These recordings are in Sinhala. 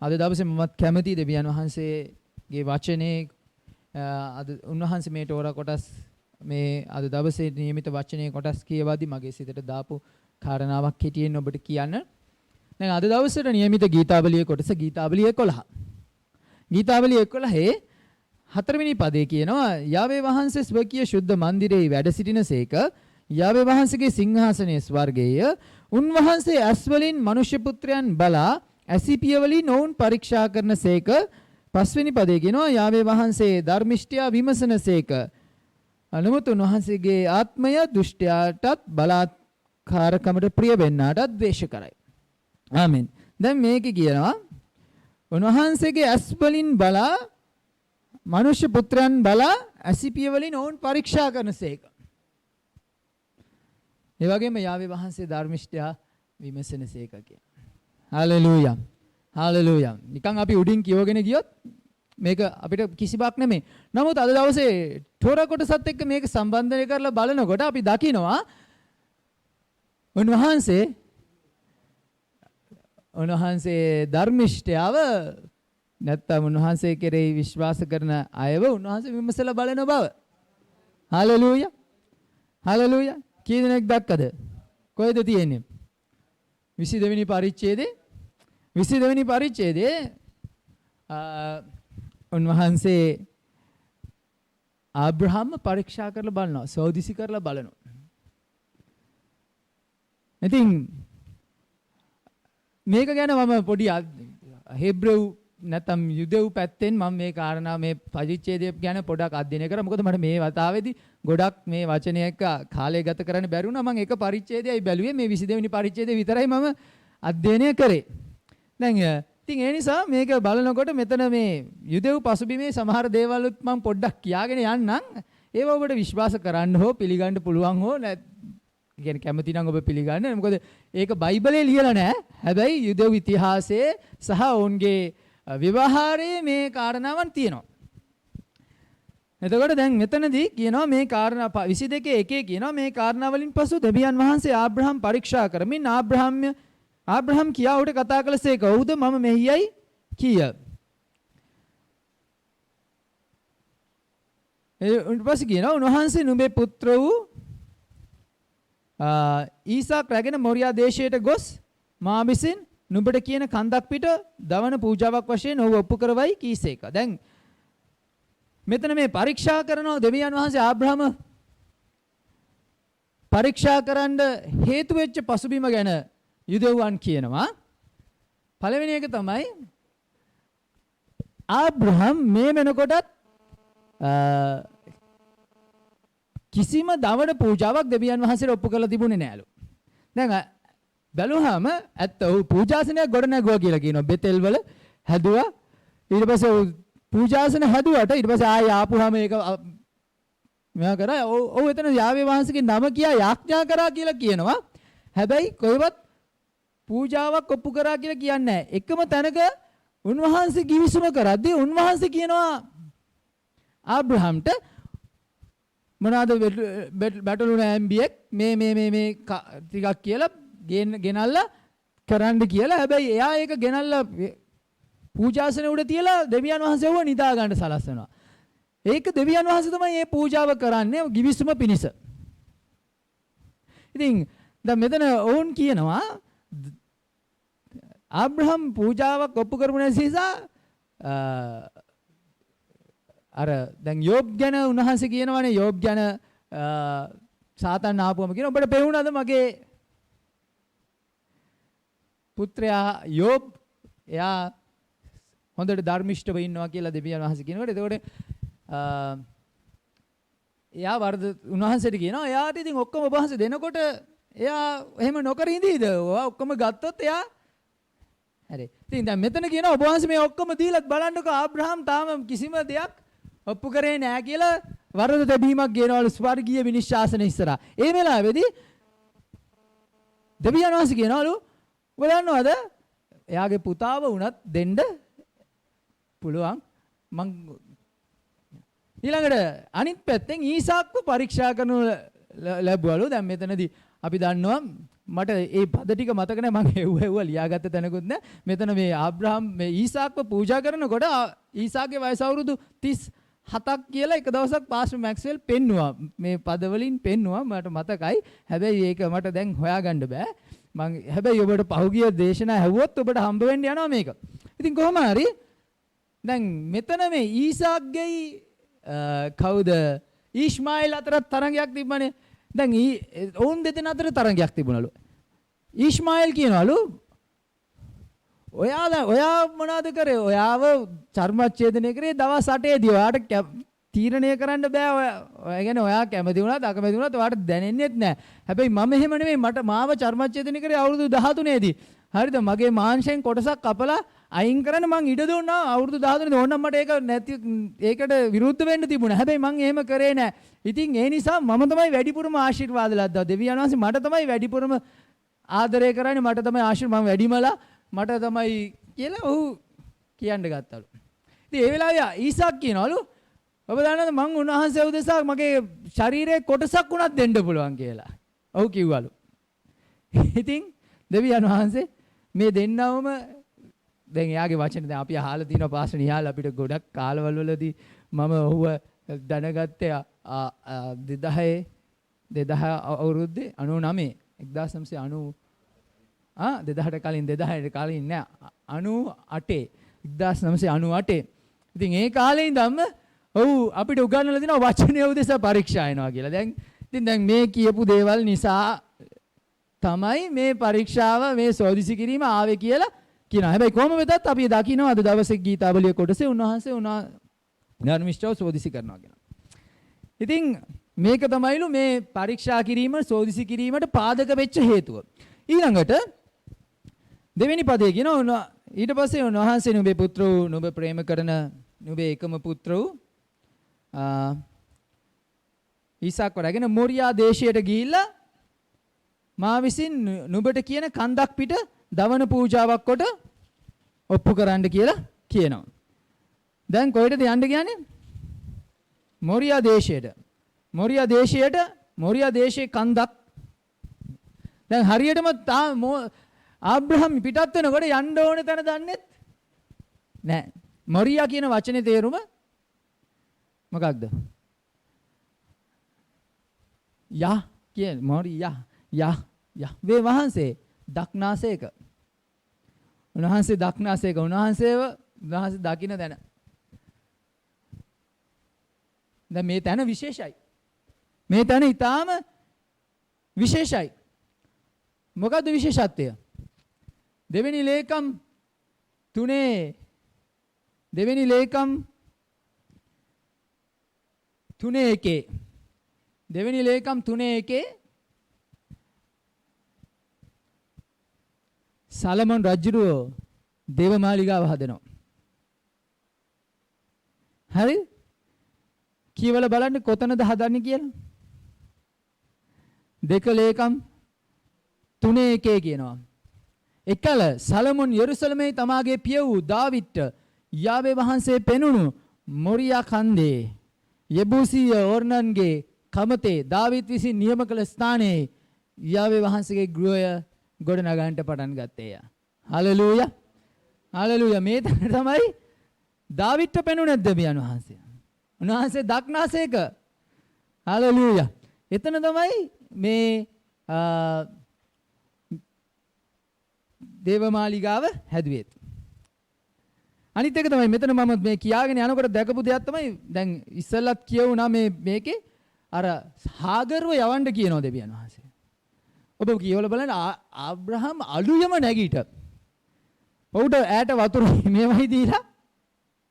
අද දවසේ මමත් කැමති දෙවියන් වහන්සේගේ වචනේ අද උන්වහන්සේ මේ තෝරා කොටස් මේ අද දවසේ නියමිත වචනේ කොටස් කියවදී මගේ සිතට දාපු කාරණාවක් හිටියෙන් ඔබට කියන්න. දැන් අද දවසේට නියමිත ගීතාවලියේ කොටස ගීතාවලිය 11. ගීතාවලිය 11 හතරවෙනි පදේ කියනවා යාවේ වහන්සේ ස්වකීය ශුද්ධ මන්දිරයේ වැඩ සිටිනසේක යාවේ වහන්සේගේ සිංහාසනයේ ස්වර්ගයේය උන්වහන්සේ ඇස් වලින් මනුෂ්‍ය පුත්‍රයන් බලා ඇසිපිය වලින් ඔවුන් පරීක්ෂා කරනසේක. පස්වෙනි පදේ කියනවා යාවේ වහන්සේ ධර්මිෂ්ඨයා විමසනසේක අනුමත උන්වහන්සේගේ ආත්මය දුෂ්ටයාටත් බලාත්කාරකමට ප්‍රිය වෙන්නාටත් ද්වේෂ කරයි. ආමෙන්. දැන් මේක කියනවා උන්වහන්සේගේ ඇස් වලින් බලා මනුෂ්‍ය පුත්‍රයන් බලා ඇසිපිය වලින් ඔවුන් පරීක්ෂා කරනසේක. ඒ වගේම යාවේ වහන්සේ ධර්මිෂ්ඨයා විමසනසේක කියන. හalleluya. හalleluya. නිකන් අපි උඩින් කියවගෙන ගියොත් මේක අපිට කිසිවක් නෙමෙයි. නමුත් අද දවසේ තෝරා කොටසත් එක්ක මේක සම්බන්ධනය කරලා බලනකොට අපි දකිනවා උන්වහන්සේ ධර්මිෂ්ඨයව නැත්තම් උන්වහන්සේ කෙරෙහි විශ්වාස කරන අයව උන්වහන්සේ විමසලා බලන බව. හalleluya. හalleluya. කී දෙනෙක් දැක්කද? කොහෙද තියෙන්නේ? 22 වෙනි පරිච්ඡේදයේ 22 වෙනි පරිච්ඡේදයේ උන්වහන්සේ ආබ්‍රහම් පරීක්ෂා කරලා බලනවා. සෝදිසි කරලා බලනවා. ඉතින් මේක ගැන මම පොඩි හෙබ්‍රෙව් නැත්නම් යුදෙව් පැත්තෙන් මම මේ කාරණා මේ පරිච්ඡේදය ගැන පොඩක් අධ්‍යයනය කරා. මොකද මට මේ වතාවේදී ගොඩක් මේ වචනය එක්ක කාලය ගත කරන්න බැරි වුණා. මම එක පරිච්ඡේදයයි බැලුවේ. මේ 22 වෙනි පරිච්ඡේදය විතරයි මම අධ්‍යයනය කරේ. දැන් ඉතින් ඒ නිසා මේක බලනකොට මෙතන මේ යුදෙව් පසුබිමේ සමහර දේවල්ුත් මම පොඩ්ඩක් කියාගෙන යන්නම්. ඒව ඔබට විශ්වාස කරන්න හෝ පිළිගන්න පුළුවන් හෝ කියන්නේ කැමති නම් ඔබ පිළිගන්න. මොකද ඒක බයිබලයේ ලියලා නැහැ. හැබැයි යුදෙව් ඉතිහාසයේ සහ ඔවුන්ගේ විවහාරයේ මේ කාරණාවන් තියෙනවා. එතකොට දැන් මෙතනදී කියනවා මේ කාරණා 22:1 කියනවා මේ කාරණා වලින් පසු දෙවියන් වහන්සේ ආබ්‍රහම් පරීක්ෂා කරමින් ආබ්‍රහම් කියා උට කතා කළසේක. ඔව්ද මම මෙහියයි කීය. ඊට පස්සේ කියනවා උන්වහන්සේ නුඹේ පුත්‍ර වූ ඊසාක් රැගෙන මොරියා දේශයට ගොස් මා විසින් නුඹට කියන කන්දක් පිට දවන පූජාවක් වශයෙන් ඔහු ඔප්පු කරවයි කීසේක. දැන් මෙතන මේ පරීක්ෂා කරනවා දෙවියන් වහන්සේ ආබ්‍රහම පරීක්ෂා කරන්න හේතු වෙච්ච පසුබිම ගැන යුදෙව්වන් කියනවා. පළවෙනි එක තමයි ආබ්‍රහම් මේ වෙනකොටත් කිසිම දවන පූජාවක් දෙවියන් වහන්සේට ඔප්පු කරලා තිබුණේ නෑලු. දැන් බැලුවාම ඇත්ත ඔහු පූජාසනයක් ගොඩ නැගුවා කියලා කියනවා. බෙතෙල් වල හැදුවා. ඊට පස්සේ පූජාසන හැදුවට ඊට පස්සේ ආයෙ ආපුවාම ඒක මෙයා කරා. ඔව් එතන යාවේ වහන්සේගේ නම කියා යාඥා කරා කියලා කියනවා. හැබැයි කොහෙවත් පූජාවක් ඔප්පු කරා කියලා කියන්නේ නැහැ. එකම තැනක උන්වහන්සේ කිවිසුම කරද්දී උන්වහන්සේ කියනවා ආබ්‍රහම්ට මොනවාද බැටළුණ ඇම්බියෙක් මේ ටිකක් කියලා ගෙනල්ලා කරන්න කියලා. හැබැයි එයා ඒක ගෙනල්ලා පූජාසනේ උඩ තියලා දෙවියන් වහන්සේව නිදා ගන්න සලස්වනවා. ඒක දෙවියන් වහන්සේ තමයි මේ පූජාව කරන්නේ ගිවිසුම පිණිස. ඉතින් දැන් මෙතන ඕන් කියනවා ආබ්‍රහම් පූජාවක් ඔප්පු කරපු නිසා අර දැන් යෝබ් ගැන උන්වහන්සේ කියනවානේ යෝබ් ගැන සාතන් ආපුවම කියන ඔබට පෙවුණාද මගේ පුත්‍රයා යෝබ් එයා හොඳට ධර්මිෂ්ඨව ඉන්නවා කියලා දෙවියන් වහන්සේ කියනකොට එතකොට එයා වර්ධ උන්වහන්සේට කියනවා එයාට ඉතින් ඔක්කොම ඔබ වහන්සේ දෙනකොට එයා එහෙම නොකර ඉඳීද? ඔයා ඔක්කොම ගත්තොත් එයා හරි. ඉතින් දැන් මෙතන කියනවා ඔබ වහන්සේ මේ ඔක්කොම දීලත් බලන්නකෝ ආබ්‍රහම් තාම කිසිම දෙයක් ඔප්පු කරේ නැහැ කියලා වරද දෙබීමක් ගේනවලු ස්වර්ගීය විනිශ්චාසන ඉස්සරහා. ඒ වෙලාවේදී දෙවියන් වහන්සේ කියනවලු ඔබ දන්නවද එයාගේ පුතාව වුණත් දෙන්න පුළුවන් මං ඊළඟට අනිත් පැත්තෙන් ඊසාක්ව පරීක්ෂා කරනු ලැබුවලු. දැන් මෙතනදී අපි දන්නවා මට ඒ පද ටික මතක නැහැ මම එව්ව ලියාගත්ත තැනකුත් නැහැ. මෙතන මේ ආබ්‍රහම් මේ ඊසාක්ව පූජා කරනකොට ඊසාක්ගේ වයස අවුරුදු 37ක් කියලා එක දවසක් පාස්ටර් මැක්ස්වෙල් පෙන්නුවා. මේ පද වලින් පෙන්නුවා මට මතකයි. හැබැයි ඒක මට දැන් හොයාගන්න බෑ. මම හැබැයි ඔබට පහුගිය දේශනා ඇහුවොත් ඔබට හම්බ වෙන්න යනවා මේක. ඉතින් කොහොම හරි දැන් මෙතන මේ ඊසාක්ගේ කවුද ඊශ්මායිල් අතර තරඟයක් තිබ්බනේ. දැන් ඔවුන් දෙදෙනා අතර තරඟයක් තිබුණලු. ඊශ්මායිල් කියනවලු ඔයා මොනවද කරේ? ඔයාව චර්මච්ඡේදනය කරේ දවස් 8ේදී. ඔයාට තීරණය කරන්න බෑ. ඔය කියන්නේ ඔයා කැමති වුණාද අකමැති වුණාද ඔයාට දැනෙන්නේත් නැහැ. හැබැයි මම එහෙම නෙමෙයි මාව චර්මච්ඡේදනය කරේ අවුරුදු 13ේදී. හරිද? මගේ මාංශයෙන් කොටසක් කපලා අයින් කරන්න මං ඉඩ දුන්නා අවුරුදු 13ේදී. ඕනනම් මට ඒකට විරුද්ධ වෙන්න තිබුණා. හැබැයි මං එහෙම කරේ නැහැ. ඉතින් ඒ නිසා මම තමයි වැඩිපුරම ආශිර්වාද ලද්දා. දෙවියන් වහන්සේ මට තමයි වැඩිපුරම ආදරය කරන්නේ. මට තමයි මම වැඩිමලා මට තමයි කියලා ඔහු කියන්න ගත්තලු. ඉතින් ඒ වෙලාවේ ඊසාක් කියනවලු ඔබ දන්නවද මං උන්වහන්සේ උදෙසා මගේ ශරීරයේ කොටසක් උනත් දෙන්න පුළුවන් කියලා. ඔහු කිව්වලු. ඉතින් දෙවියන් වහන්සේ මේ දෙන්නවම දැන් එයාගේ වචන දැන් අපි අහලා තිනවා පාස්ටර් නිහාල් අපිට ගොඩක් කාලවල වලදී මම ඔහුව දැනගත්තේ 2000 අවුරුද්දේ 99 1990 2000ට කලින් 2000ට කලින් නෑ 98 1998. ඉතින් ඒ කාලේ ඉඳන්ම ඔව් අපිට උගන්වලා දෙනවා වචනය උදෙසා පරීක්ෂා එනවා කියලා. දැන් මේ කියපු දේවල් නිසා තමයි මේ පරීක්ෂාව මේ සෝදිසි කිරීම ආවේ කියලා කියනවා. හැබැයි කොහොම වෙතත් අපි දකිනවා අද දවසේ ගීතාවලිය කොටසේ උන්වහන්සේ ධර්මිෂ්ඨව සෝදිසි කරනවා කියනවා. ඉතින් මේක තමයිලු මේ පරීක්ෂා කිරීම සෝදිසි කිරීමට පාදක වෙච්ච හේතුව. ඊළඟට දෙවෙනි පදේ කියනවා ඊට පස්සේ උන්වහන්සේ නුඹේ පුත්‍ර වූ නුඹ ප්‍රේම කරන නුඹේ එකම පුත්‍ර වූ ඊසාක් වරගෙන මොරියා දේශයට ගිහිල්ලා මා විසින් නුඹට කියන කන්දක් පිට දවන පූජාවක් කොට ඔප්පු කරන්න කියලා කියනවා. දැන් කොහෙටද යන්න කියන්නේ? මොරියා දේශයට. මොරියා දේශයේ කන්දක්. දැන් හරියටම ආබ්‍රහම් පිටත් වෙනකොට යන්න ඕනේ තැන දන්නෙත් නෑ. මොරියා කියන වචනේ තේරුම මොකක්ද? යා කියන මොරියා වේ වහන්සේ දක්නාසේක. උන්වහන්සේ දක්නාසේක. උන්වහන්සේ දකින්න තැන. දැන් මේ තැන විශේෂයි. මේ තැන ඊටාම විශේෂයි. මොකද්ද විශේෂත්වය? දෙවෙනි ලේකම් 3 දෙවෙනි ලේකම් 3:1 සලමන් රජුරෝ දේවමාලිගාව හදනවා. හරි? කියවලා බලන්න කොතනද හදන්නේ කියලා. 2 ලේකම් 3:1 කියනවා. එකල සලමන් යෙරුසලමේ තමාගේ පිය වූ දාවිත්ට යාවේ වහන්සේ පෙනුණු මොරියා කන්දේ යෙබූසී ඕර්නන්ගේ කමතේ දාවිත් විසින් නියම කළ ස්ථානයේ යාවේ වහන්සේගේ ගෘහය ගොඩනගන්නට පටන් ගත්තේය. හලෙලූයා. හලෙලූයා. මේ තමයි දාවිත්ට පෙනුනේ දෙවියන් වහන්සේ. උන්වහන්සේ දක්නාසේක. හලෙලූයා. එතන තමයි මේ දේවමාලිගාව හැදුවේ. අනිත් එක තමයි මෙතන මම මේ කියාගෙන යනකොට දැකපු දෙයක් තමයි දැන් ඉස්සෙල්ලත් කියවුණා මේකේ අර හාගර්ව යවන්න කියනවා දෙවියන් වහන්සේ. ඔබ කියවලා බලන්න ආබ්‍රහම් අලුයම නැගීට. ඔහුට ඈට වතුර මේවයි දීලා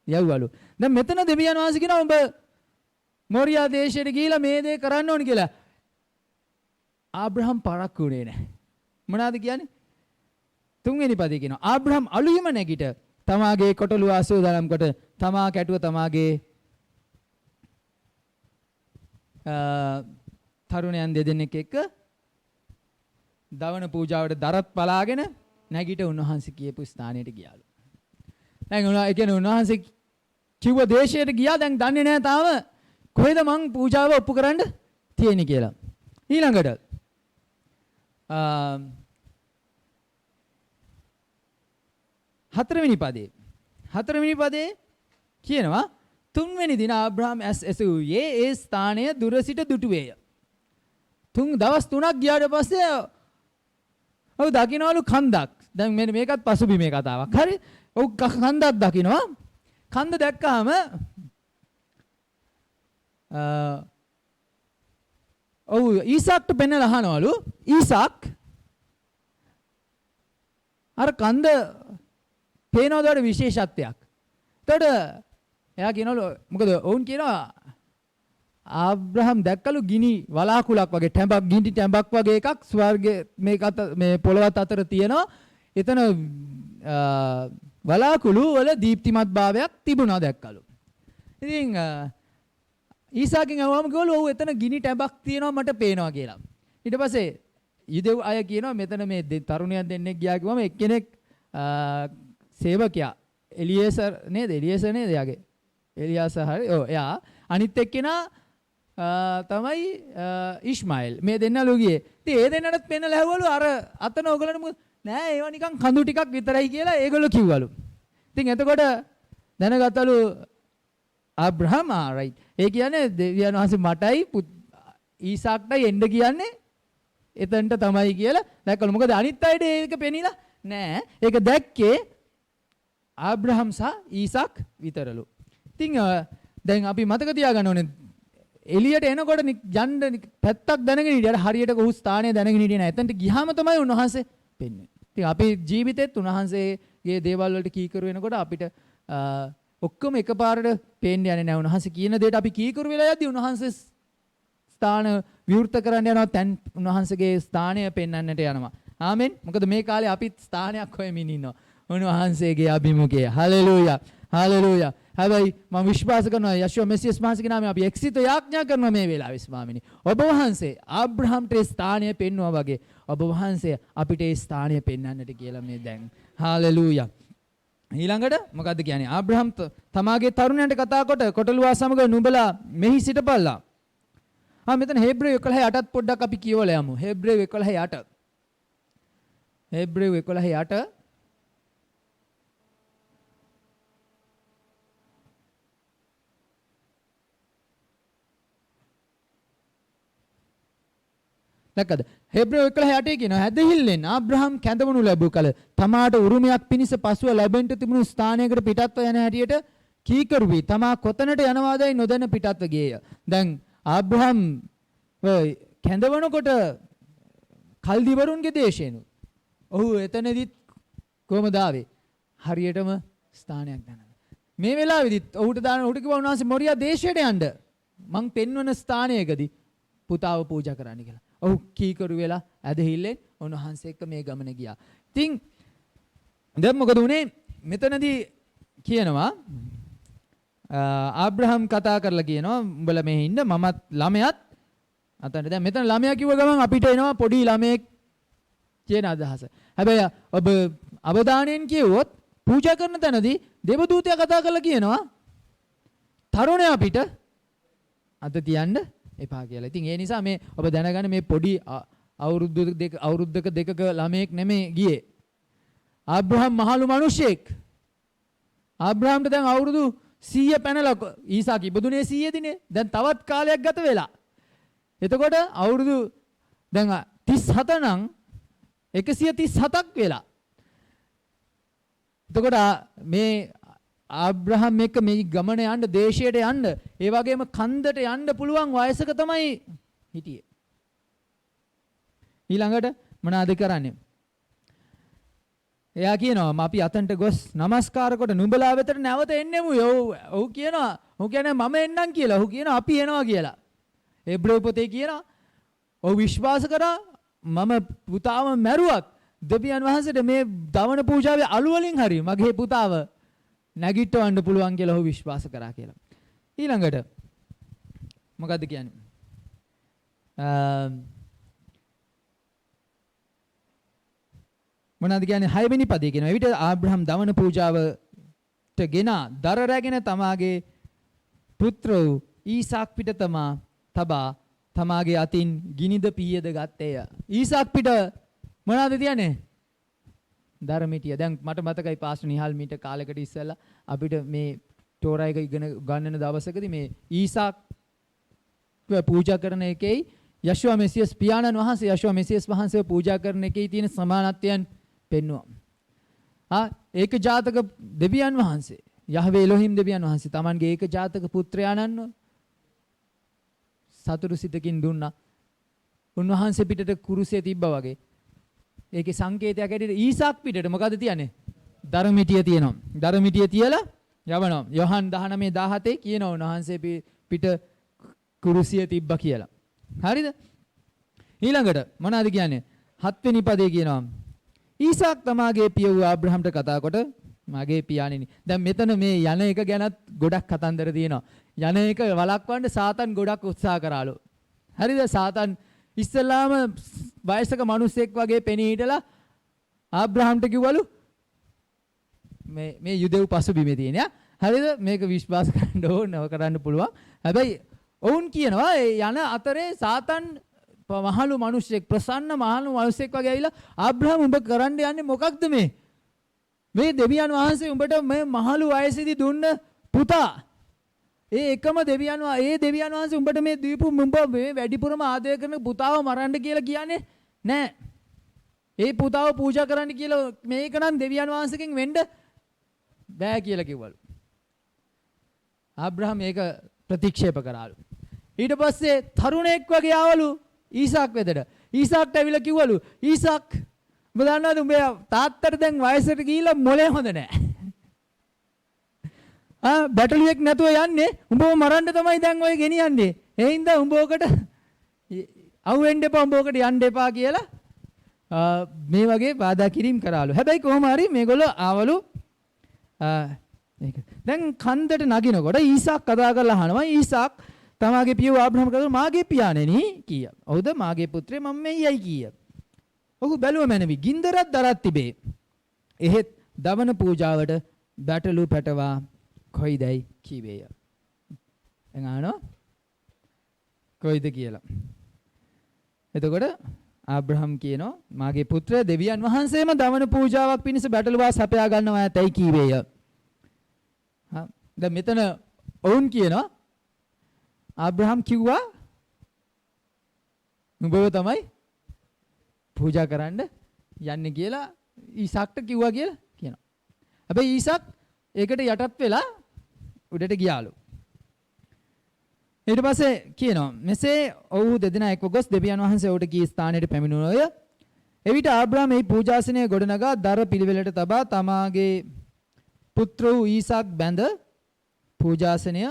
යවවලු. දැන් මෙතන දෙවියන් වහන්සේ කියනවා ඔබ මොරියා දේශයට ගිහිලා මේ දේ කරන්න ඕන කියලා. ආබ්‍රහම් පරක්කු වුණේ නැහැ. මොනවාද කියන්නේ? තුන්වෙනි පදේ කියනවා ආබ්‍රහම් අලුයම නැගිට තමාගේ කොටලුව අසෝදලම් කොට තමා කැටුව තමාගේ තරුණයන් දෙදෙනෙක් එක්ක දවන පූජාවට දරත් පලාගෙන නැගිට උන්වහන්සේ කියපු ස්ථානයට ගියාලු. දැන් ඒ කියන්නේ උන්වහන්සේ කිව්ව දේශයට ගියා දැන් දන්නේ නැහැ තාම කොහෙද මං පූජාව ඔප්පු කරන්න තියෙන්නේ කියලා. ඊළඟට හතරවෙනි පදේ කියනවා තුන්වෙනි දින ආබ්‍රහම් ඇසුවේ ඒ ස්ථානය දුර සිට දුටුවේය. දවස් 3ක් ගියාට පස්සේ ඔව් දකින්නවලු කන්දක්. දැන් මෙන්න මේකත් පසුබිමේ කතාවක්. හරි. ඔව් කන්දක් දකින්නවා. කන්ද දැක්කහම ඔව් ඊසාක්ට පෙන්නලා අහනවලු ඊසාක් අර කන්ද පේනවද විශේෂත්වයක්. එතකොට එයා කියනවලු මොකද වුන් කියනවා ආබ්‍රහම් දැක්කලු ගිනි වලාකුලක් වගේ ගිනි ටැඹක් වගේ එකක් ස්වර්ගයේ මේ පොළවත් අතර තියෙනවා. එතන වලාකුළු වල දීප්තිමත් භාවයක් තිබුණා දැක්කලු. ඉතින් ඊසාකින් අහුවම කිව්වලු ඔව් එතන ගිනි ටැඹක් තියෙනවා මට පේනවා කියලා. ඊට පස්සේ යුදෙව් අය කියනවා මෙතන මේ තරුණයන් දෙන්නෙක් ගියා කිව්වම එක්කෙනෙක් සේවකයා එලියේසර් නේද යාගේ එලියාස හරි ඔව් එයා අනිත් එක්කෙනා තමයි ඉස්මායිල් මේ දෙන්නලු ගියේ. ඉතින් ඒ දෙන්නටත් පෙන්නලා ඇහුවලු අර අතන ඕගලන්ට මොකද නෑ ඒවා නිකන් කඳු ටිකක් විතරයි කියලා ඒගොල්ලෝ කිව්වලු. ඉතින් එතකොට දැනගත්තලු ආබ්‍රහම් රයිට්. ඒ කියන්නේ දෙවියන් වහන්සේ මටයි ඊසාක්ටයි එන්න කියන්නේ එතනට තමයි කියලා දැක්කලු. මොකද අනිත් අයට ඒක පෙනිලා නෑ. ඒක දැක්කේ ආබ්‍රහම් සහ ඊසාක් විතරලු. ඉතින් දැන් අපි මතක තියාගන්න ඕනේ එළියට එනකොට යන්න පැත්තක් දැනගෙන හිටියට හරියට කොහොම ස්ථානය දැනගෙන හිටියේ නැහැ. එතනට ගියාම තමයි උන්වහන්සේ පෙන්වන්නේ. ඉතින් අපේ ජීවිතෙත් උන්වහන්සේගේ දේවල් වලට කීකරු වෙනකොට අපිට ඔක්කොම එකපාරට පේන්න යන්නේ නැහැ. උන්වහන්සේ කියන දෙයට අපි කීකරු වෙලා යද්දී උන්වහන්සේ ස්ථාන විවෘත කරන්න යනවා. දැන් උන්වහන්සේගේ ස්ථානය පෙන්වන්නට යනවා. ආමෙන්. මොකද මේ කාලේ අපිත් ස්ථානයක් හොයමින් ඉන්නවා. උන්වහන්සේගේ අභිමුඛය. හලෙලූයා. හලෙලූයා. හැබැයි මම විශ්වාස කරනවා යෂුව මෙසියස් මහසගේ නාමයෙන් අපි එක්සිත යාඥා කරනවා මේ වෙලාවේ ස්වාමිනේ. ඔබ වහන්සේ ආබ්‍රහම්ට ස්ථානය පෙන්වුවා වගේ ඔබ වහන්සේ අපිට ඒ ස්ථානය පෙන්වන්නට කියලා මේ දැන්. හාලෙලූයා. ඊළඟට මොකද්ද කියන්නේ? ආබ්‍රහම් තමාගේ තරුණයන්ට කතා කොට කොටලුවා සමග නුඹලා මෙහි සිටපල්ලා. මෙතන හේබ්‍රේව 11:8ත් පොඩ්ඩක් අපි කියවලා යමු. හේබ්‍රේව 11:8. හේබ්‍රේව 11:8 දැක්කද? හේබ්‍රේව 11:8 කියනවා හැදහිල්ලෙන් ආබ්‍රහම් කැඳවනු ලැබු කල තමාට උරුමයක් පිණිස පසුව ලැබෙන්න තිබුණු ස්ථානයකට පිටත්ව යන හැටියට කීකරු වී තමා කොතැනට යනවාදයි නොදැන පිටත්ව ගියේය. දැන් ආබ්‍රහම් කැඳවනකොට කල්දිවරුන්ගේ දේශේනු. ඔහු එතනදිත් කොහමද ආවේ? හරියටම ස්ථානයක් දැනගෙන. මේ වෙලාවේදීත් ඔහුට කිව්වා උන්වහන්සේ මොරියා දේශයට යන්න. මං පෙන්වන ස්ථානයකදී පුතාව පූජා කරන්න කියලා. ඔහු කීකරු වෙලා ඇදහිල්ලෙන් උන්වහන්සේ එක්ක මේ ගමන ගියා. ඉතින් දැන් මොකද උනේ? මෙතනදී කියනවා ආබ්‍රහම් කතා කරලා කියනවා උඹලා මෙහි ඉන්න මමත් ළමයාත් අතන දැන් මෙතන ළමයා කිව්ව ගමන් අපිට එනවා පොඩි ළමයෙක් කියන අදහස. හැබැයි ඔබ අවධානයෙන් කියවොත් පූජා කරන තැනදී දේවදූතයා කතා කරලා කියනවා තරුණයා පිට අත තියන්න එපා කියලා. ඉතින් ඒ නිසා මේ ඔබ දැනගන්න මේ පොඩි අවුරුද්දක දෙකක ළමයෙක් නෙමෙයි ගියේ. ආබ්‍රහම් මහලු මිනිසෙක්. ආබ්‍රහම්ට දැන් අවුරුදු 100 පැනලා ඊසාක ඉපදුනේ 100 දිනේ. දැන් තවත් කාලයක් ගත වෙලා. එතකොට අවුරුදු දැන් 37 නම් 137ක් වෙලා. එතකොට මේ ආබ්‍රහම් එක්ක මේ ගමන යන්න දේශයට යන්න ඒ වගේම කන්දට යන්න පුළුවන් වයසක තමයි හිටියේ. ඊළඟට මොනවාද කරන්නේ? එයා කියනවා අපි අතන්ට ගොස් නමස්කාර කොට නුඹලා වෙතට නැවත එන්නෙමු. ඔව් කියනවා. ඔහු කියන්නේ මම එන්නම් කියලා. ඔහු කියනවා අපි එනවා කියලා. හේබ්‍රේව පොතේ කියනවා ඔහු විශ්වාස කරා මම පුතාව මැරුවත් දෙවියන් වහන්සේට මේ දවන පූජාවේ අලු වලින් හරි මගේ පුතාව නැගිටවන්න පුළුවන් කියලා ඔහු විශ්වාස කරා කියලා. ඊළඟට මොකද්ද කියන්නේ? මොනවද කියන්නේ? 6 වෙනි පදේ කියනවා. එවිට ආබ්‍රහම් දවන පූජාවට ගෙන දර රැගෙන තමාගේ පුත්‍ර වූ ඊසාක් පිට තබා තමාගේ අතින් ගිනිද පීයද ගත්තේය. ඊසාක් පිට මොනවද තියන්නේ? ධර්මිටිය. දැන් මට මතකයි පාස්ටර් නිහාල් මීට කාලයකට ඉස්සෙල්ලා අපිට මේ තෝරා එක ඉගෙන ගන්නන දවසකදී මේ ඊසාක් පූජා කරන එකේ යෂුවා මෙසියස් පියාණන් වහන්සේ යෂුවා මෙසියස් වහන්සේව පූජා කරන එකේ තියෙන සමානත්වයන් පෙන්වුවා. ඒක ජාතක දෙවියන් වහන්සේ යහ්වේ එලොහිම් දෙවියන් වහන්සේ Tamanගේ ඒක ජාතක පුත්‍රයාණන්ව සතුරු සිතකින් දුන්නා. උන්වහන්සේ පිටට කුරුසය තිබ්බා වගේ. ඒකේ සංකේතයක් ඇටියට ඊසාක් පිටට මොකද තියන්නේ? ධර්මිටිය තියෙනවා. ධර්මිටිය තියලා යවනවා. යොහන් 19:17 කියනවා උන්වහන්සේ පිට කුරුසිය තිබ්බා කියලා. හරිද? ඊළඟට මොනවද කියන්නේ? 7 වෙනි පදේ කියනවා ඊසාක් තමාගේ පිය වූ ආබ්‍රහම්ට කතා කොට මගේ පියාණෙනි. දැන් මෙතන මේ යන එක ගැනත් ගොඩක් කතන්දර තියෙනවා. යන එක වළක්වන්න සාතන් ගොඩක් උත්සාහ කරාලු. හරිද? සාතන් ඉස්සල්ලාම වයසක මිනිසෙක් වගේ පෙනී හිටලා ආබ්‍රහම්ට කිව්වලු මේ යුදෙව් පසුබිමේ තියෙන. හරිද? මේක විශ්වාස කරන්න ඕනව කරන්න පුළුවන්. හැබැයි ඔවුන් කියනවා යන අතරේ සාතන් මහලු මිනිසෙක් ප්‍රසන්න මහලු මිනිසෙක් වගේ ඇවිල්ලා ආබ්‍රහම් උඹ කරන්න යන්නේ මොකක්ද මේ දෙවියන් වහන්සේ උඹට මේ මහලු වයසේදී දුන්න පුතා එකම දෙවියන් වහන්සේ උඹට මේ දීපු උඹ මේ වැඩිපුරම ආදරය කරන පුතාව මරන්න කියලා කියන්නේ නෑ. ඒ පුතාව පූජා කරන්න කියලා මේක නම් දෙවියන් වහන්සේගෙන් වෙන්න බෑ කියලා කිව්වලු. ආබ්‍රහම් ඒක ප්‍රතික්ෂේප කරාලු. ඊට පස්සේ තරුණෙක් වගේ ආවලු ඊසාක් වෙදට. ඊසාක්ට ඇවිල්ලා කිව්වලු ඊසාක් උඹ දන්නවද උඹේ තාත්තට දැන් වයසට ගිහිල්ලා මොලේ හොඳ නෑ. බැටළුවෙක් නැතුව යන්නේ උඹව මරන්න තමයි දැන් ඔය ගෙනියන්නේ. ඒ හින්දා උඹ ඔකට අවුෙන්න එපා උඹ ඔකට යන්න එපා කියලා මේ වගේ බාධා කිරීම කරාලු. හැබැයි කොහොම හරි මේගොල්ලෝ ආවලු දැන් කන්දට නගිනකොට ඊසාක් කතා කරලා අහනවා ඊසාක් තමාගේ පියව ආබ්‍රහම් කතා මාගේ පියාණෙනි කීය. ඔව්ද මාගේ පුත්‍රේ මම මෙයයි කීය. ඔහු බැලුව මැනවි ගින්දරක් දරත් තිබේ. එහෙත් දවන පූජාවට බැටළු පැටවා කොයිදයි කීවේය. එංගානෝ කොයිද කියලා. එතකොට ආබ්‍රහම් කියනවා මාගේ පුත්‍ර දෙවියන් වහන්සේම දවන පූජාවක් පිණිස බැටළුවා සපයා ගන්නවා ඇතයි කීවේය. දැන් මෙතන ඔවුන් කියනවා ආබ්‍රහම් කිව්වා නුඹව තමයි පූජා කරන්න යන්නේ කියලා ඊසාක්ට කිව්වා කියලා කියනවා. හැබැයි ඊසාක් ඒකට යටත් වෙලා උඩට ගියාලු. ඊට පස්සේ කියනවා මෙසේ ඔව්හු දෙදෙනා එක්ව ගොස් දෙවියන් වහන්සේ ඔහුට කී ස්ථානයට පැමිණුණෝය. එවිට ආබ්‍රහම් මේ පූජාසනය ගොඩනගා දර පිළිවෙලට තබා තමාගේ පුත්‍ර වූ ඊසාක් බැඳ පූජාසනය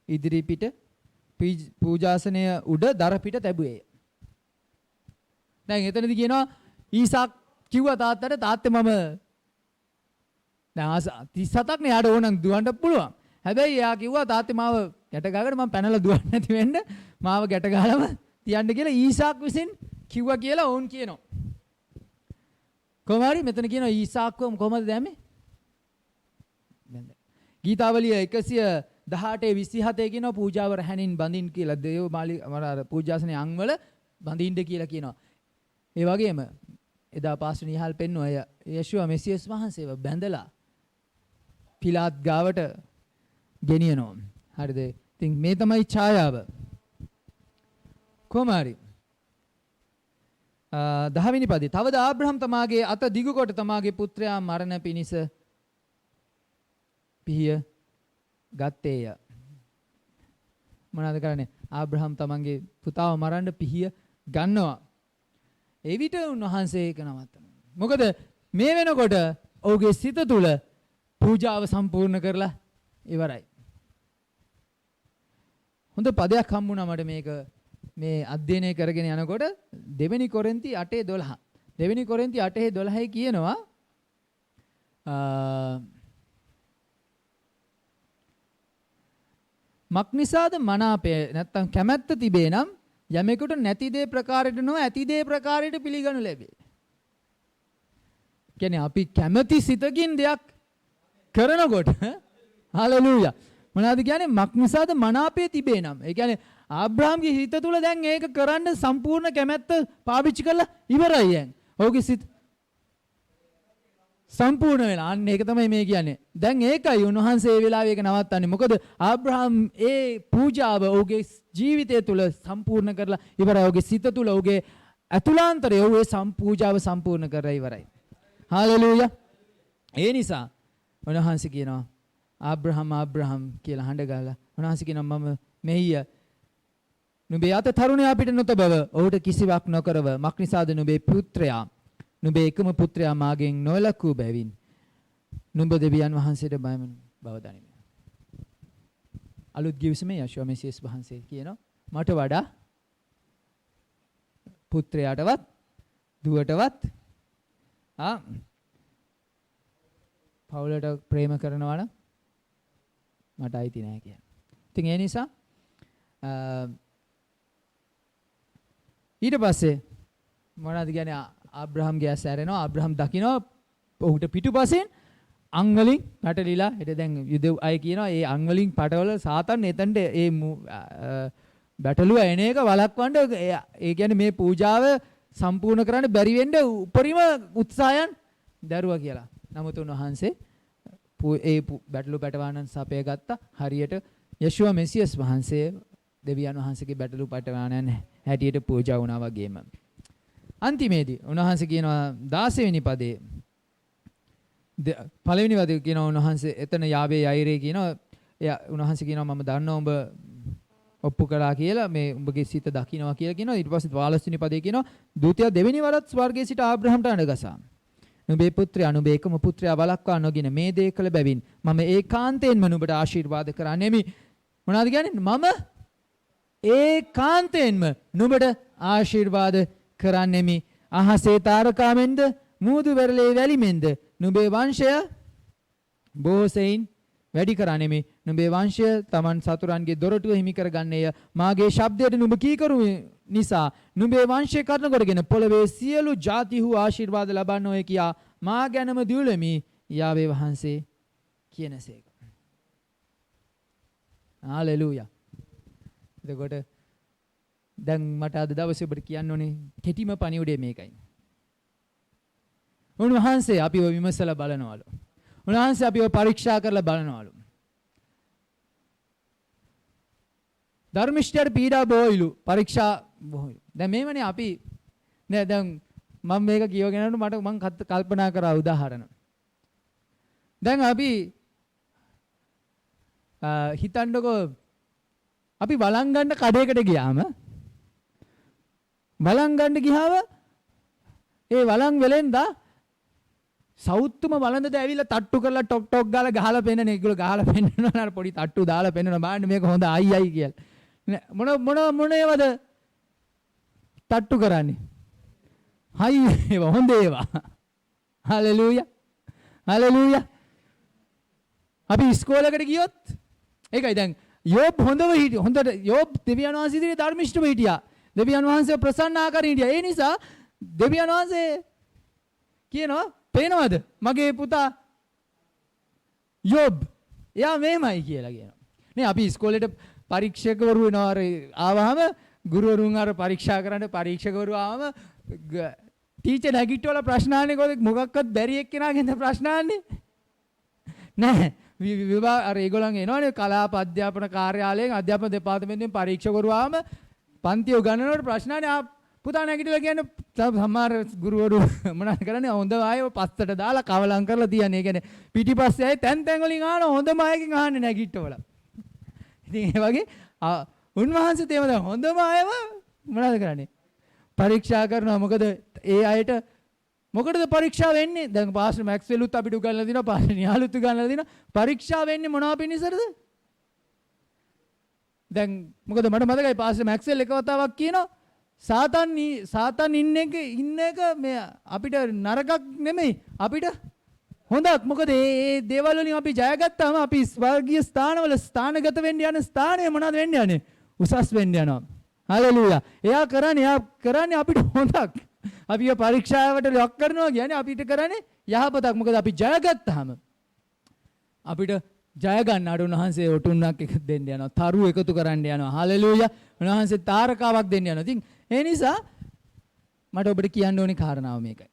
ඉදිරි පිට පූජාසනය උඩ දර පිට තැබුවේ. දැන් එතනදී කියනවා ඊසාක් කිව්වා තාත්තට තාත්තේ මම දැන් 37ක් නේ යාට ඕනනම් දුවන්න පුළුවන්. හැබැයි එයා කිව්වා තාත්තේ මාව ගැට ගහගෙන මම පැනලා දුවන්නේ නැති වෙන්න මාව ගැට ගහලම තියන්න කියලා ඊසාක් විසින් කිව්වා කියලා ඕන් කියනවා. කොහොම හරි මෙතන කියනවා ඊසාක්ව කොහමද දැම්මේ? ගීතාවලිය 118:27 කියනවා පූජාව රැහැණින් බඳින් කියලා දේව මාලි පූජාසනේ අංවල බඳින්න කියලා කියනවා. ඒ වගේම එදා පාස්ටර් නිහාල් පෙන්වුවා යේෂුවා මෙසියස් වහන්සේව බැඳලා පිලාත් ගාවට ගෙනියනවා. හරිද? ඉතින් මේ තමයි ඡායාව. කොහොම හරි 10 වෙනි පදේ තවද ආබ්‍රහම් තමාගේ අත දිගු කොට තමාගේ පුත්‍රයා මරණ පිණිස පිහිය ගත්තේය. මොනවද කරන්නේ? ආබ්‍රහම් තමන්ගේ පුතාව මරන්න පිහිය ගන්නවා. එවිට උන්වහන්සේ ඒක නවත්තනවා. මොකද මේ වෙනකොට ඔහුගේ සිත තුළ පූජාව සම්පූර්ණ කරලා ඉවරයි. හොඳ පදයක් හම්බුණා මට මේක මේ අධ්‍යයනය කරගෙන යනකොට දෙවෙනි කොරින්ති 8:12. දෙවෙනි කොරින්ති 8:12 කියනවා මක්නිසාද මනාපය නැත්තම් කැමැත්ත තිබේ නම් යමෙකුට නැති දේ ප්‍රකාරයට නොව ඇති දේ ප්‍රකාරයට පිළිගනු ලැබේ. කියන්නේ අපි කැමැති සිතකින් දෙයක් කරනකොට හලෙලූයා මොනවද කියන්නේ මක්නිසාද මනාපය තිබේ නම් ඒ කියන්නේ ආබ්‍රහම්ගේ හිත තුල දැන් ඒක කරන්න සම්පූර්ණ කැමැත්ත පාවිච්චි කරලා ඉවරයි දැන්. ඔහුගේ සිත සම්පූර්ණ වෙලා. අන්න ඒක තමයි මේ කියන්නේ. දැන් ඒකයි උන්වහන්සේ ඒ වෙලාවේ ඒක නවත්තන්නේ. මොකද ආබ්‍රහම් ඒ පූජාව ඔහුගේ ජීවිතය තුල සම්පූර්ණ කරලා ඉවරයි. ඔහුගේ සිත තුල ඔහුගේ අතුලාන්තරය ඔහු ඒ පූජාව සම්පූර්ණ කරලා ඉවරයි. හාලෙලූයා. ඒ නිසා උන්වහන්සේ කියනවා ආබ්‍රහම් කියලා හඬ ගහලා උන්වහන්සේ කියනවා මම මෙහිය නුඹේ අත තරුණයා අපිට නොතබව ඔහුට කිසිවක් නොකරව මක් නිසාද නුඹේ පුත්‍රයා නුඹේ එකම පුත්‍රයා මාගෙන් නොලකූ බැවින් නුඹ දෙවියන් වහන්සේට බයම බව දනිමි. අලුත් ගිවිසුමේ යශෝවා මෙසියස් වහන්සේ කියනවා මට වඩා පුත්‍රයාටවත් දුවටවත් පවුලට ප්‍රේම කරනවා නම් මට අයිති නැහැ කියලා. ඉතින් ඒ නිසා ඊට පස්සේ මොනවද කියන්නේ ආබ්‍රහම්ගේ ඇස් ඇරෙනවා. ආබ්‍රහම් දකිනවා ඔහුට පිටුපසෙන් අංගලින් පැටලිලා හිට දැන් යුදෙව් අය කියනවා ඒ අංගලින් පටවල සාතන් එතනට ඒ බැටළුව එන එක වළක්වන්න ඒ කියන්නේ මේ පූජාව සම්පූර්ණ කරන්න බැරි වෙන්න උපරිම උත්සාහයන් දරුවා කියලා. නමුත් උන්වහන්සේ ඒ බැටළු පැටවානන් සපය ගත්තා. හරියට යශෝවා මෙසියස් වහන්සේ දෙවියන් වහන්සේගේ බැටළු පැටවානන් හැටියට පූජා වුණා වගේම. අන්තිමේදී උන්වහන්සේ කියනවා 16 වෙනි පදේ පළවෙනි පදේ කියනවා උන්වහන්සේ එතන යාවේ යයිරේ කියනවා එයා උන්වහන්සේ කියනවා මම දන්නවා උඹ ඔප්පු කළා කියලා මේ උඹගේ සිත දකින්නවා කියලා කියනවා. ඊට පස්සේ 15 වෙනි පදේ කියනවා දූතයා දෙවෙනි වරත් ස්වර්ගයේ සිට ආබ්‍රහම්ට අඬගසා නුඹේ පුත්‍රයා නුඹේ එකම පුත්‍රයා වළක්වා නොගෙන මේ දේ කළ බැවින් මම ඒකාන්තයෙන්ම නුඹට ආශිර්වාද කරන්නෙමි. මොනවද කියන්නේ? මම ඒකාන්තයෙන්ම නුඹට ආශිර්වාද කරන්නෙමි. අහසේ තාරකාමෙන්ද මූදු වෙරළේ වැලිමෙන්ද නුඹේ වංශය බොහෝසෙයින් වැඩි කරන්නෙමි. නුඹේ වංශය Taman සතුරන්ගේ දොරටුව හිමි කරගන්නේය. මාගේ ශබ්දයට නුඹ කීකරු නිසා නුඹේ වංශය කරන කොටගෙන පොළවේ සියලු ජාතිහු ආශිර්වාද ලබන්නෝය කියා මා ගැනම දියුලෙමි යාවේ වහන්සේ කියනසේක. හාලෙලූයා. එතකොට දැන් මට අද දවසේ ඔබට කියන්න ඕනේ කෙටිම පණිවුඩේ මේකයි. උන්වහන්සේ අපිව විමසලා බලනවලු. උන්වහන්සේ අපිව පරීක්ෂා කරලා බලනවලු. ධර්මිෂ්ඨයට පීඩා බොයිලු පරීක්ෂා බොයිලු. දැන් මේවනේ අපි නෑ දැන් මම මේක කියවගෙනනු මම කල්පනා කරා උදාහරණ. දැන් අපි හිතන්නකෝ අපි වළං ගන්න කඩේකට ගියාම වළං ගන්න ගියාම ඒ වළං වෙලෙන්දා සෞත්තුම වළඳද ඇවිල්ලා තට්ටු කරලා ටොක් ටොක් ගාලා ගහලා පෙන්නන ඒගොල්ලෝ ගහලා පෙන්නනවා අර පොඩි තට්ටු දාලා පෙන්නනවා බාන්න මේක හොඳ අයියි කියලා මොන ඒවද තට්ටු කරන්නේ හයි ඒවා හොඳ ඒවා හලෙලූයා හලෙලූයා අපි ඉස්කෝලේකට ගියොත් ඒකයි දැන් යෝබ් හොඳව හිටියා හොඳට යෝබ් දෙවියන් වහන්සේගේ ධර්මිෂ්ඨව හිටියා දෙවියන් වහන්සේ ප්‍රසන්න ආකාරයෙන් හිටියා ඒ නිසා දෙවියන් වහන්සේ කියනවා පේනවද මගේ පුතා යෝබ් එයා මේමයි කියලා කියනවා නේ අපි ඉස්කෝලේට පරීක්ෂකවරු වෙනවා ආවහම ගුරුවරුන් අර පරීක්ෂා කරන්න පරීක්ෂකවරු ආවම ටීචර් නැගිටවල ප්‍රශ්න අහන්නේ කොහොමද මොකක්වත් බැරි එක්කෙනාගෙන්ද ප්‍රශ්න අහන්නේ නැහැ විභාග අර ඒගොල්ලන් එනවනේ කලාප අධ්‍යාපන කාර්යාලයෙන් අධ්‍යාපන දෙපාර්තමේන්තුවෙන් පරීක්ෂකවරු ආවම පන්ති උගන්වනකොට ප්‍රශ්න අහන්නේ පුතා නැගිටලා කියන්නේ සමහර ගුරුවරු මොනවද කරන්නේ හොඳ ආයෙ පස්සට දාලා කවලම් කරලා තියන්නේ. ඒ කියන්නේ පිටිපස්සේ ආයෙ තැන් තැන් වලින් අහන හොඳම අයකින් අහන්නේ නැගිටවල. ඉතින් ඒ වගේ උන්වහන්සේ තේම දැන් හොඳම අයව මොනවද කරන්නේ? පරීක්ෂා කරනවා. මොකද ඒ අයට මොකටද පරීක්ෂා වෙන්නේ? දැන් පාස්ටර් මැක්ස්වෙලුත් අපිට උගන්වලා දිනවා, පාස්ටර් නිහාලුත් උගන්වලා දිනවා. පරීක්ෂා වෙන්නේ මොනවා පිණිසද? දැන් මොකද මට මතකයි පාස්ටර් මැක්ස්වෙල් එක වතාවක් කියනවා සාතන් ඉන්න එක මේ අපිට නරකක් නෙමෙයි අපිට හොඳක්. මොකද මේ දේවල් වලින් අපි ජය ගත්තාම අපි ස්වර්ගීය ස්ථානවල ස්ථානගත වෙන්න යන ස්ථානය මොනවද වෙන්න යන්නේ? උසස් වෙන්න යනවා. හලෙලූයා. එයා කරන්නේ අපිට හොඳක්. අපි පරීක්ෂාවට ලක් කරනවා කියන්නේ අපිට කරන්නේ යහපතක්. මොකද අපි ජය ගත්තාම අපිට ජය ගන්නට උන්වහන්සේ ඔටුන්නක් එක දෙන්න යනවා. තරු එකතු කරන්න යනවා. හලෙලූයා. උන්වහන්සේ තාරකාවක් දෙන්න යනවා. ඉතින් ඒ නිසා මට ඔබට කියන්න ඕනේ කාරණාව මේකයි.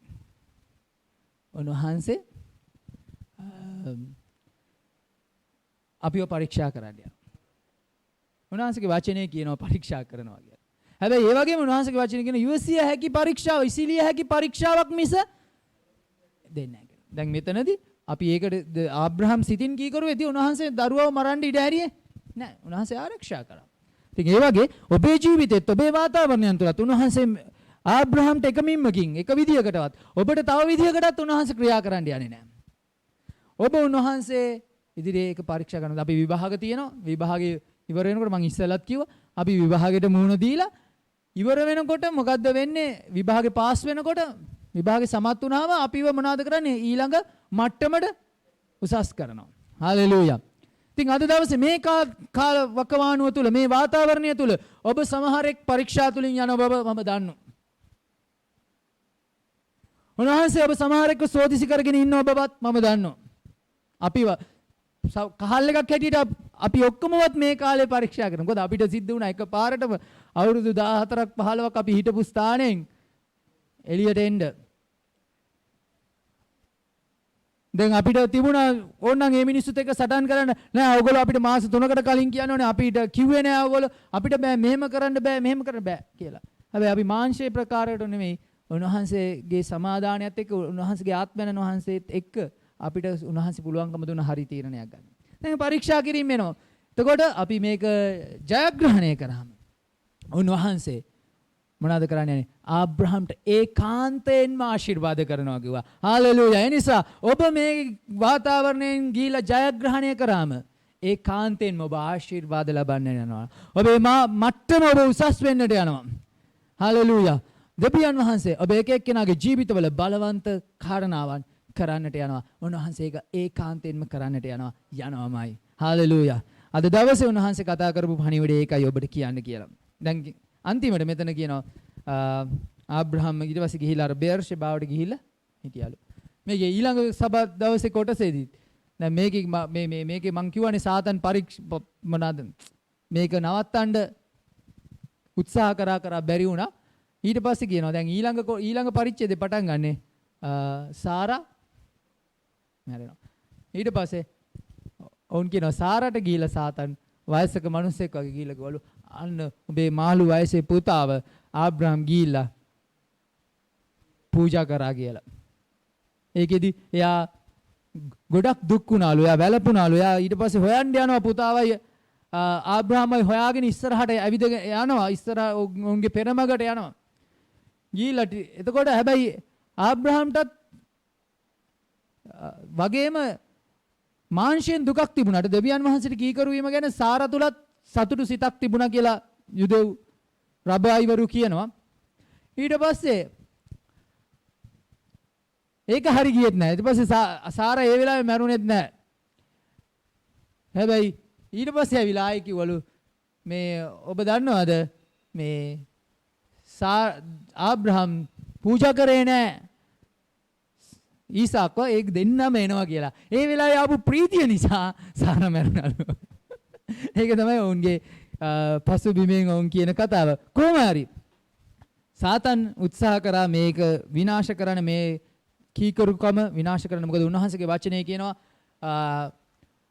උන්වහන්සේ අපිව පරීක්ෂා කරන්න යනවා. උන්වහන්සේගේ වචනේ කියනවා පරීක්ෂා කරනවා කියලා. හැබැයි ඒ වගේම උන්වහන්සේගේ වචනේ කියන ඉවසිය හැකි පරීක්ෂාව, ඉසිලිය හැකි පරීක්ෂාවක් මිස දෙන්නේ නැහැ කියලා. දැන් මෙතනදී අපි ඒකට ආබ්‍රහම් සිතින් කී කරුවේදී උන්වහන්සේ දරුවව මරන්න ඉඩ හැරියේ නැහැ. උන්වහන්සේ ආරක්ෂා කරා. ඉතින් ඒ වගේ ඔබේ ජීවිතෙත් ඔබේ වාතාවරණයන් තුලත් උන්වහන්සේ ආබ්‍රහම්ට එක මිම්මකින් එක විදියකටවත් ඔබට තව විදියකටත් උන්වහන්සේ ක්‍රියා කරන්න යන්නේ නැහැ. ඔබ උන්වහන්සේ ඉදිරියේ එක පරීක්ෂා කරනවා. අපි විභාග තියෙනවා. විභාගේ ඉවර වෙනකොට මම ඉස්සෙල්ලත් කිව්වා අපි විභාගෙට මුහුණ දීලා ඉවර වෙනකොට මොකද්ද වෙන්නේ? විභාගේ පාස් වෙනකොට විභාගේ සමත් වුණාම අපිව මොනවද කරන්නේ? ඊළඟ මට්ටමට උසස් කරනවා. හalleluya. ඉතින් අද දවසේ මේ කාල වකවානුව තුල මේ වාතාවරණය තුල ඔබ සමහරෙක් පරීක්ෂා තුලින් යන බව මම දන්නවා. උන්වහන්සේ ඔබ සමහරෙක්ව සෝදිසි කරගෙන ඉන්නව බවත් මම දන්නවා. අපිව කහල් එකක් හැටියට අපි ඔක්කොමවත් මේ කාලේ පරීක්ෂා කරනවා. මොකද අපිට සිද්ධ වුණා එකපාරටම අවුරුදු 14ක් 15ක් අපි හිටපු ස්ථානෙන් එළියට එන්න. දැන් අපිට තිබුණා ඕනනම් මේ මිනිස්සුත් එක්ක සටන් කරන්න නෑ. ඔයගොල්ලෝ අපිට මාස 3කට කලින් කියනෝනේ අපිට කිව්වේ නෑ ඔයගොල්ලෝ අපිට බෑ මෙහෙම කරන්න බෑ මෙහෙම කරන්න බෑ කියලා. හැබැයි අපි මාංශයේ ප්‍රකාරයට නෙමෙයි උන්වහන්සේගේ සමාදානයත් එක්ක උන්වහන්සේගේ ආත්මයන් වහන්සේත් එක්ක අපිට උන්වහන්සේ පුළුවන්කම දුන්න හරි තීරණයක් ගන්න. දැන් පරීක්ෂා කිරීම වෙනවා. එතකොට අපි මේක ජයග්‍රහණය කරාම උන්වහන්සේ මොනවද කරන්නේ? ආබ්‍රහම්ට ඒකාන්තයෙන්ම ආශිර්වාද කරනවා කිව්වා. හalleluya. ඒ නිසා ඔබ මේ වාතාවරණයෙන් ගිහිලා ජයග්‍රහණය කරාම ඒකාන්තයෙන්ම ඔබ ආශිර්වාද ලබන්න යනවා. ඔබේ මට්ටම ඔබ උසස් වෙන්නට යනවා. හalleluya. දෙවියන් වහන්සේ ඔබ එක එක්කෙනාගේ ජීවිතවල බලවන්ත කාරණාවන් කරන්නට යනවා. උන්වහන්සේ ඒක ඒකාන්තයෙන්ම කරන්නට යනවාමයි. හalleluya. අද දවසේ උන්වහන්සේ කතා කරපු පණිවිඩය ඒකයි ඔබට කියන්න කියලා. දැන් අන්තිමට මෙතන කියනවා ආබ්‍රහම් ඊට පස්සේ ගිහිලා අර බෙර්ෂෙබාවට ගිහිල්ලා හිටියලු. මේකේ ඊළඟ සබත් දවසේ කොටසේදී දැන් මේකේ මං කියවනේ සාතන් මොනවාද මේක නවත්තන්න උත්සාහ කරා බැරි වුණා. ඊට පස්සේ කියනවා දැන් ඊළඟ පරිච්ඡේදේ පටන් ගන්නෙ සාරා මැරෙනවා. ඊට පස්සේ ඔවුන් කියනවා සාරාට ගිහිලා සාතන් වයසක මිනිහෙක් වගේ ගිහිලා ගවලු අන්න ඔබේ මාළු වයසේ පුතාව ආබ්‍රහම් ගිහිලා පූජා කරා කියලා. ඒකෙදි එයා ගොඩක් දුක් වුණාලු. එයා වැළපුණාලු. එයා ඊට පස්සේ හොයන්න යනවා පුතාවයි ආබ්‍රහම්යි හොයාගෙන ඉස්සරහට ඇවිදගෙන යනවා. ඉස්සරහ උන්ගේ පෙරමගට යනවා. ගිහිලා එතකොට හැබැයි ආබ්‍රහම්ටත් වගේම මාංශයෙන් දුකක් තිබුණාට දෙවියන් වහන්සේට කීකරු වීම ගැන සාරා තුලත් සතුටු සිතක් තිබුණා කියලා යුදෙව් රබයිවරු කියනවා. ඊට පස්සේ ඒක හරි ගියෙත් නැහැ. ඊට පස්සේ සාරා ඒ වෙලාවේ මැරුණෙත් නැහැ. හැබැයි ඊට පස්සේ ඇවිල්ලා ආයි කිව්වලු මේ ඔබ දන්නවද මේ ආබ්‍රහම් පූජා කරේ නැහැ ඊසාක්ව ඒක දෙන්නම එනවා කියලා. ඒ වෙලාවේ ආපු ප්‍රීතිය නිසා සාරා මැරුණලු. ඒක තමයි ඔවුන්ගේ පසුබිමෙන් ඔවුන් කියන කතාව. කොහොම හරි සාතන් උත්සාහ කරා මේක විනාශ කරන්න මේ කීකරුකම විනාශ කරන්න. මොකද උන්වහන්සේගේ වචනේ කියනවා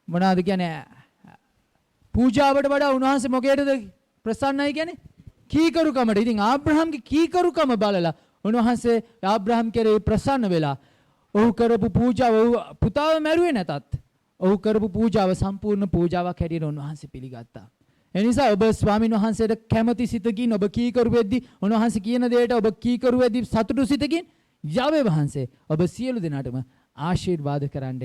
මොනවද කියන්නේ පූජාවට වඩා උන්වහන්සේ මොකේද ප්‍රසන්නයි කියන්නේ කීකරුකමට. ඉතින් ආබ්‍රහම්ගේ කීකරුකම බලලා උන්වහන්සේ ආබ්‍රහම් කෙරෙහි ප්‍රසන්න වෙලා ඔහු කරපු පූජාව පුතාව මැරුවේ නැතත් ඔහු කරපු පූජාව සම්පූර්ණ පූජාවක් හැටියට උන්වහන්සේ පිළිගත්තා. ඒ නිසා ඔබ ස්වාමින් වහන්සේට කැමැති සිතකින් ඔබ කීකරු වෙද්දී උන්වහන්සේ කියන දෙයට ඔබ කීකරු වෙද්දී සතුටු සිතකින් යාවේ වහන්සේ ඔබ සියලු දෙනාටම ආශිර්වාද කරන්න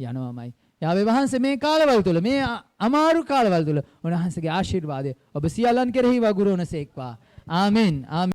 යනවාමයි. යාවේ වහන්සේ මේ කාලවල තුල මේ අමාරු කාලවල තුල උන්වහන්සේගේ ආශිර්වාදය ඔබ සියල්ලන් කෙරෙහි වගුරුවනසේක්වා. ආමෙන්.